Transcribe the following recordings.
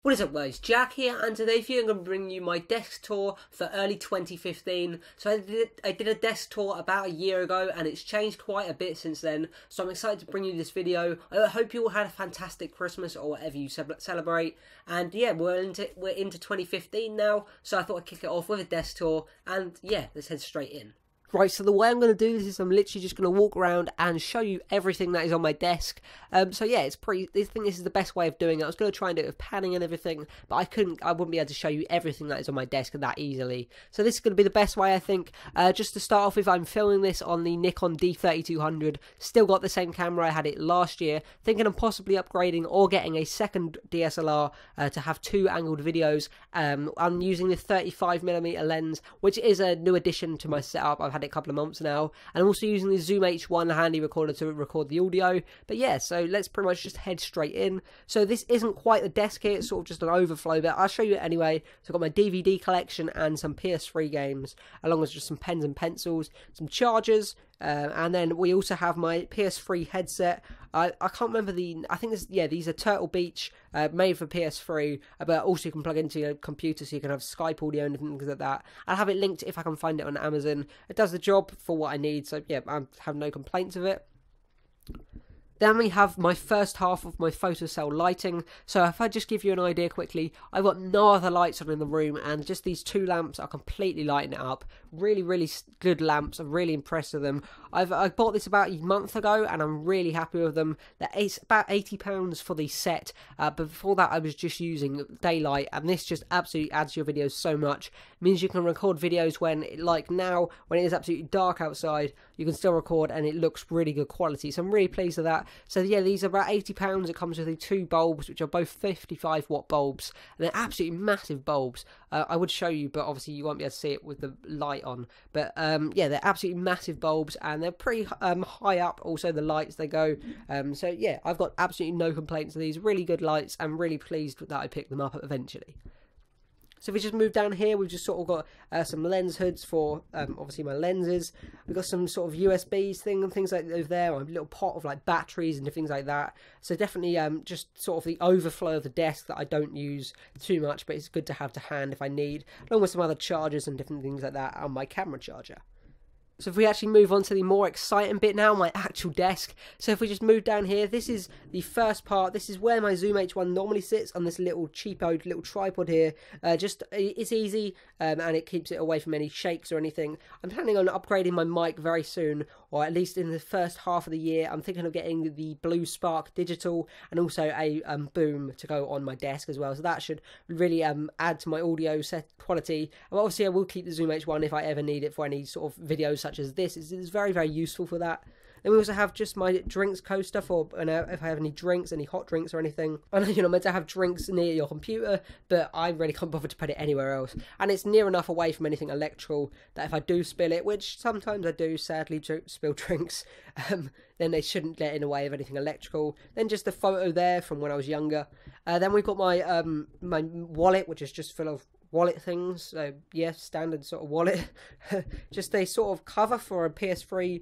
What is up guys, Jack here, and today for you I'm going to bring you my desk tour for early 2015. So I did a desk tour about a year ago and it's changed quite a bit since then. So I'm excited to bring you this video. I hope you all had a fantastic Christmas or whatever you celebrate. And yeah, we're into 2015 now, so I thought I'd kick it off with a desk tour. And yeah, let's head straight in. Right, so the way I'm going to do this is I'm literally just going to walk around and show you everything that is on my desk. So yeah, I think this is the best way of doing it. I was going to try and do it with panning and everything, but I wouldn't be able to show you everything that is on my desk that easily. So this is going to be the best way, I think. Just to start off with, I'm filming this on the Nikon D3200. Still got the same camera, I had it last year. Thinking of possibly upgrading or getting a second DSLR to have two angled videos. I'm using the 35mm lens, which is a new addition to my setup. I've had it a couple of months now, and I'm also using the Zoom H1 handy recorder to record the audio. But yeah, so let's pretty much just head straight in. So this isn't quite a desk here, it's sort of just an overflow, but I'll show you it anyway. So I've got my DVD collection and some PS3 games, along with just some pens and pencils, some chargers, and then we also have my PS3 headset. I can't remember I think this, yeah, these are Turtle Beach, made for PS3, but also you can plug into your computer so you can have Skype audio and things like that. I'll have it linked if I can find it on Amazon. It does the job for what I need, so yeah, I have no complaints of it. Then we have my first half of my photocell lighting. So if I just give you an idea quickly, I've got no other lights on in the room, and just these two lamps are completely lighting it up. Really, really good lamps. I'm really impressed with them. I bought this about a month ago, and I'm really happy with them. It's about £80 for the set, but before that I was just using daylight, and this just absolutely adds to your videos so much. It means you can record videos when, like now, when it is absolutely dark outside, you can still record, and it looks really good quality. So I'm really pleased with that. So yeah, these are about £80. It comes with the two bulbs, which are both 55-watt bulbs, and they're absolutely massive bulbs. I would show you, but obviously you won't be able to see it with the light on. But yeah, they're absolutely massive bulbs, and they're pretty high up. Also, the lights they go. So yeah, I've got absolutely no complaints with these. Really good lights. I'm really pleased that I picked them up eventually. So if we just move down here, we've just sort of got some lens hoods for obviously my lenses. We've got some sort of USBs and things like over there, a little pot of like batteries and things like that. So definitely just sort of the overflow of the desk that I don't use too much, but it's good to have to hand if I need, along with some other chargers and different things like that, and my camera charger. So if we actually move on to the more exciting bit now, my actual desk. So if we just move down here, this is the first part. This is where my Zoom H1 normally sits, on this little cheapo little tripod here. It's easy, and it keeps it away from any shakes or anything. I'm planning on upgrading my mic very soon, or at least in the first half of the year. I'm thinking of getting the Blue Spark Digital and also a boom to go on my desk as well. So that should really add to my audio set quality. And obviously I will keep the Zoom H1 if I ever need it for any sort of videos such as this. It's very, very useful for that. Then we also have just my drinks coaster for if I have any drinks, any hot drinks or anything. I know you're not meant to have drinks near your computer, but I really can't bother to put it anywhere else. And it's near enough away from anything electrical that if I do spill it, which sometimes I do, sadly, to spill drinks, then they shouldn't get in the way of anything electrical. Then just the photo there from when I was younger. Then we've got my my wallet, which is just full of wallet things. So yeah, standard sort of wallet. Just a sort of cover for a PS3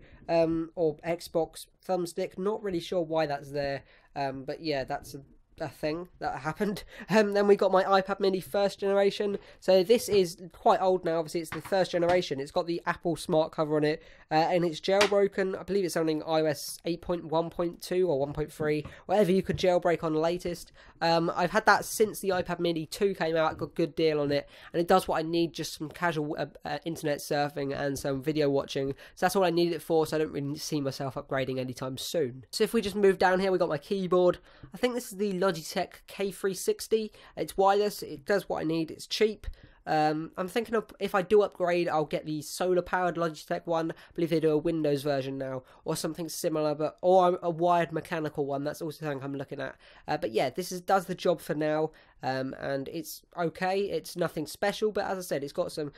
or Xbox thumbstick. Not really sure why that's there, but yeah, that's a thing that happened. Then we got my iPad mini first generation. So this is quite old now, obviously it's the first generation. It's got the Apple smart cover on it, and it's jailbroken. I believe it's only iOS 8.1.2 or 1.3, whatever you could jailbreak on the latest. I've had that since the iPad mini 2 came out. I got a good deal on it, and it does what I need, just some casual internet surfing and some video watching. So that's all I need it for, so I don't really see myself upgrading anytime soon. So if we just move down here, we got my keyboard. I think this is the Logitech K360. It's wireless, it does what I need, it's cheap. I'm thinking of, if I do upgrade, I'll get the solar powered Logitech one. I believe they do a Windows version now, or something similar, or a wired mechanical one. That's also something I'm looking at. But yeah, this does the job for now, and it's okay. It's nothing special, but as I said, it's got some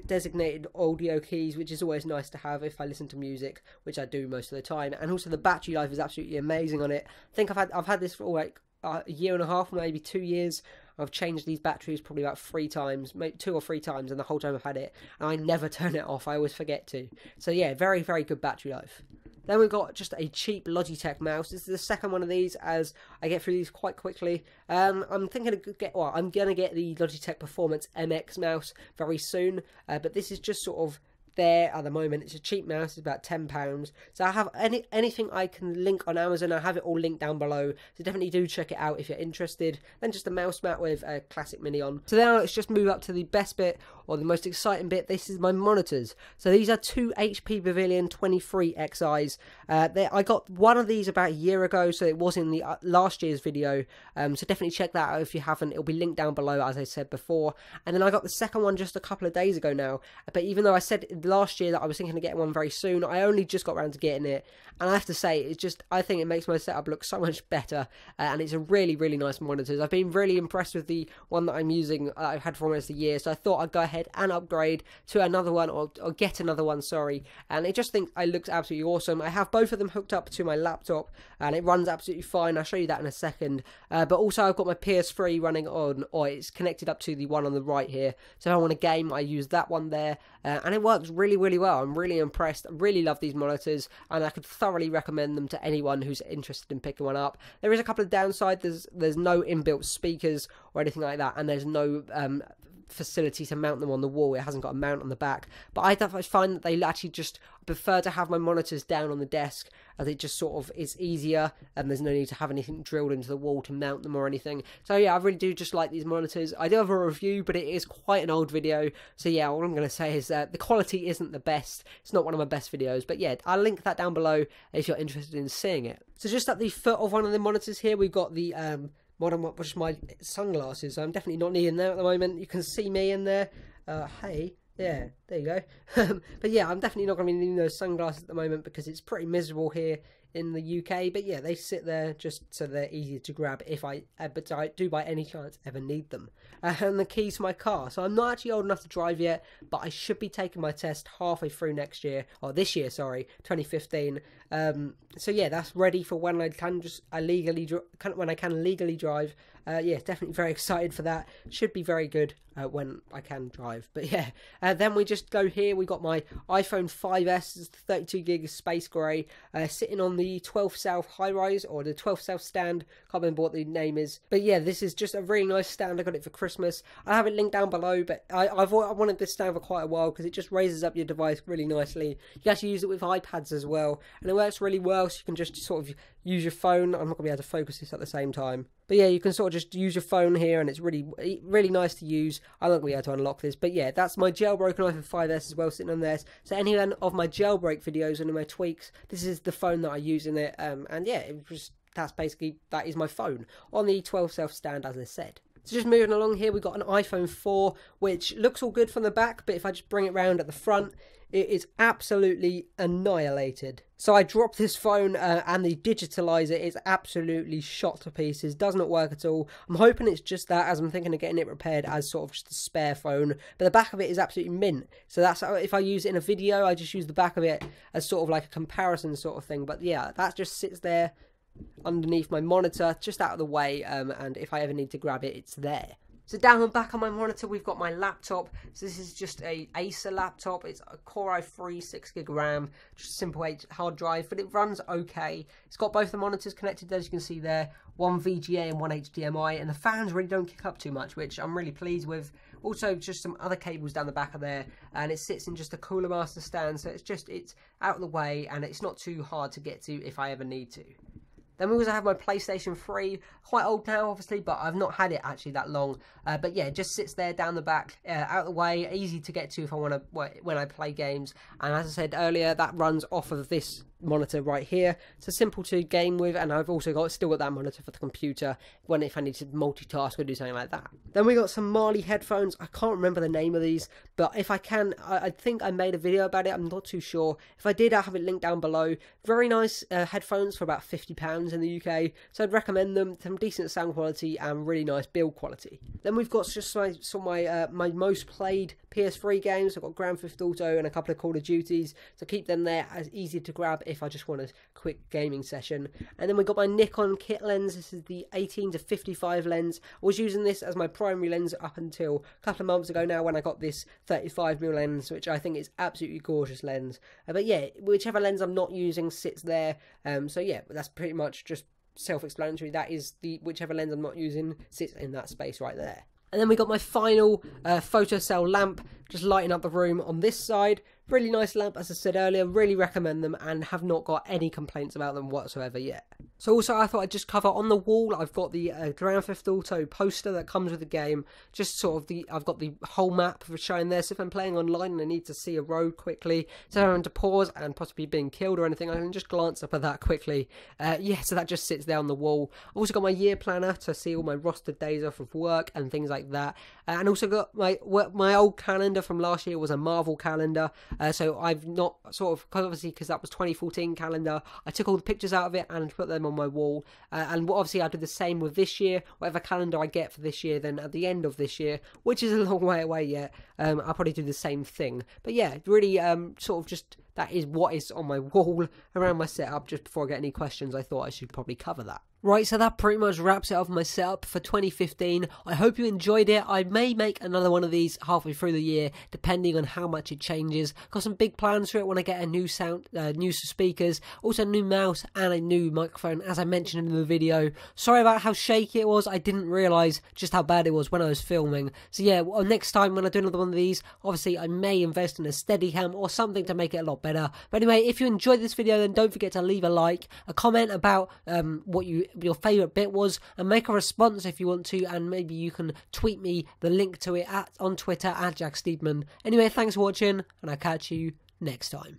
designated audio keys, which is always nice to have if I listen to music, which I do most of the time. And also the battery life is absolutely amazing on it. I think I've had this for like a year and a half, maybe 2 years. I've changed these batteries probably about 3 times, maybe 2 or 3 times, and the whole time I've had it, and I never turn it off. I always forget to. So yeah, very, very good battery life. Then we've got just a cheap Logitech mouse. This is the second one of these, as I get through these quite quickly. I'm thinking of I'm gonna get the Logitech Performance MX mouse very soon, but this is just sort of there at the moment. It's a cheap mouse, it's about £10. So I have anything I can link on Amazon. I have it all linked down below, so definitely do check it out if you're interested. Then just a mouse mat with a classic mini on. So now let's just move up to the best bit, or the most exciting bit. This is my monitors. So these are two HP Pavilion 23 Xis. I got one of these about a year ago, so it was in the last year's video, so definitely check that out if you haven't. It'll be linked down below, as I said before. And then I got the second one just a couple of days ago now, but even though I said last year that I was thinking of getting one very soon, I only just got around to getting it, and I have to say, it's just, I think it makes my setup look so much better, and it's a really, really nice monitor. I've been really impressed with the one that I'm using. I've had for almost a year, so I thought I'd go ahead and upgrade to another one, or get another one, sorry, and I just think it looks absolutely awesome. I have both of them hooked up to my laptop, and it runs absolutely fine. I'll show you that in a second, but also I've got my PS3 running on, or it's connected up to the one on the right here, so if I want a game, I use that one there, and it works really, really well. I'm really impressed. I really love these monitors, and I could thoroughly recommend them to anyone who's interested in picking one up. There is a couple of downsides. There's no inbuilt speakers or anything like that, and there's no facility to mount them on the wall. It hasn't got a mount on the back, but I find that they actually just prefer to have my monitors down on the desk, as it just sort of is easier, and there's no need to have anything drilled into the wall to mount them or anything. So yeah, I really do just like these monitors. I do have a review, but it is quite an old video, so yeah, all I'm going to say is that the quality isn't the best. It's not one of my best videos, but yeah, I'll link that down below if you're interested in seeing it. So just at the foot of one of the monitors here, we've got the just my sunglasses. I'm definitely not needing them at the moment. You can see me in there. Hey, yeah, there you go. But yeah, I'm definitely not going to be needing those sunglasses at the moment, because it's pretty miserable here in the UK. But yeah, they sit there just so they're easier to grab if I do by any chance ever need them. And the keys to my car. So I'm not actually old enough to drive yet, but I should be taking my test halfway through next year, or this year, sorry, 2015. So yeah, that's ready for when I can legally drive. Yeah, definitely very excited for that. Should be very good when I can drive. But yeah, then we just go here. We got my iPhone 5S, 32 gig space grey, sitting on the 12 South high rise, or the 12 South stand. Can't remember what the name is. But yeah, this is just a really nice stand. I got it for Christmas. I have it linked down below, but I've wanted this stand for quite a while, because it just raises up your device really nicely. You can actually use it with iPads as well, and it works really well, so you can just sort of use your phone. I'm not going to be able to focus this at the same time. But yeah, you can sort of just use your phone here, and it's really, really nice to use. I'm not going to be able to unlock this. But yeah, that's my jailbroken iPhone 5S as well, sitting on there. So any of my jailbreak videos and my tweaks, this is the phone that I use in it. And yeah, that is my phone on the 12 South stand, as I said. So just moving along here, we've got an iPhone 4, which looks all good from the back, but if I just bring it round at the front, it is absolutely annihilated. So I dropped this phone, and the digitalizer is absolutely shot to pieces. Does not work at all. I'm hoping it's just that, as I'm thinking of getting it repaired as sort of just a spare phone. But the back of it is absolutely mint. So that's if I use it in a video, I just use the back of it as sort of like a comparison sort of thing. But yeah, that just sits there underneath my monitor, just out of the way, and if I ever need to grab it, it's there. So down the back of my monitor, we've got my laptop. So this is just a Acer laptop. It's a Core i3, 6 gig RAM, just a simple hard drive, but it runs okay. It's got both the monitors connected, as you can see there, one VGA and one HDMI, and the fans really don't kick up too much, which I'm really pleased with. Also, just some other cables down the back of there, and it sits in just a Cooler Master stand, so it's out of the way, and it's not too hard to get to if I ever need to. Then we also have my PlayStation 3, quite old now obviously, but I've not had it actually that long. But yeah, it just sits there down the back, out of the way, easy to get to if I want to, when I play games. And as I said earlier, that runs off of this monitor right here. So simple to game with, and I've also still got that monitor for the computer if I need to multitask or do something like that. Then we got some Marley headphones. I can't remember the name of these, but if I can, I think I made a video about it. I'm not too sure. If I did, I'll have it linked down below. Very nice headphones for about £50 in the UK, so I'd recommend them. Some decent sound quality and really nice build quality. Then we've got just my most played PS3 games. I've got Grand Theft Auto and a couple of Call of Duties, so keep them there as easy to grab if I just want a quick gaming session. And then we got my Nikon kit lens. This is the 18-55 lens. I was using this as my primary lens up until a couple of months ago now, when I got this 35mm lens, which I think is absolutely gorgeous lens. But yeah, whichever lens I'm not using sits there. So yeah, that's pretty much just self-explanatory. That is the whichever lens I'm not using sits in that space right there. And then we got my final photocell lamp, just lighting up the room on this side. Really nice lamp, as I said earlier. Really recommend them and have not got any complaints about them whatsoever yet. So also I thought I'd just cover on the wall, I've got the Grand Theft Auto poster that comes with the game. Just sort of I've got the whole map for showing there. So if I'm playing online and I need to see a road quickly, so I don't want to pause and possibly being killed or anything, I can just glance up at that quickly. Yeah, so that just sits there on the wall. I've also got my year planner to see all my rostered days off of work and things like that. And also got my old calendar from last year was a Marvel calendar. So I've not sort of, obviously because that was 2014 calendar, I took all the pictures out of it and put them on my wall. And obviously I did the same with this year. Whatever calendar I get for this year, then at the end of this year, which is a long way away yet, I'll probably do the same thing. But yeah, really sort of just, that is what is on my wall around my setup. Just before I get any questions, I thought I should probably cover that. Right, so that pretty much wraps it up my setup for 2015. I hope you enjoyed it. I may make another one of these halfway through the year, depending on how much it changes. Got some big plans for it when I get a new sound, new speakers, also a new mouse and a new microphone, as I mentioned in the video. Sorry about how shaky it was. I didn't realise just how bad it was when I was filming. So yeah, well, next time when I do another one of these, obviously I may invest in a Steadicam or something to make it a lot better. But anyway, if you enjoyed this video, then don't forget to leave a like, a comment about what your favourite bit was, and make a response if you want to, and maybe you can tweet me the link to it on Twitter at Jack Steedman. Anyway, thanks for watching, and I'll catch you next time.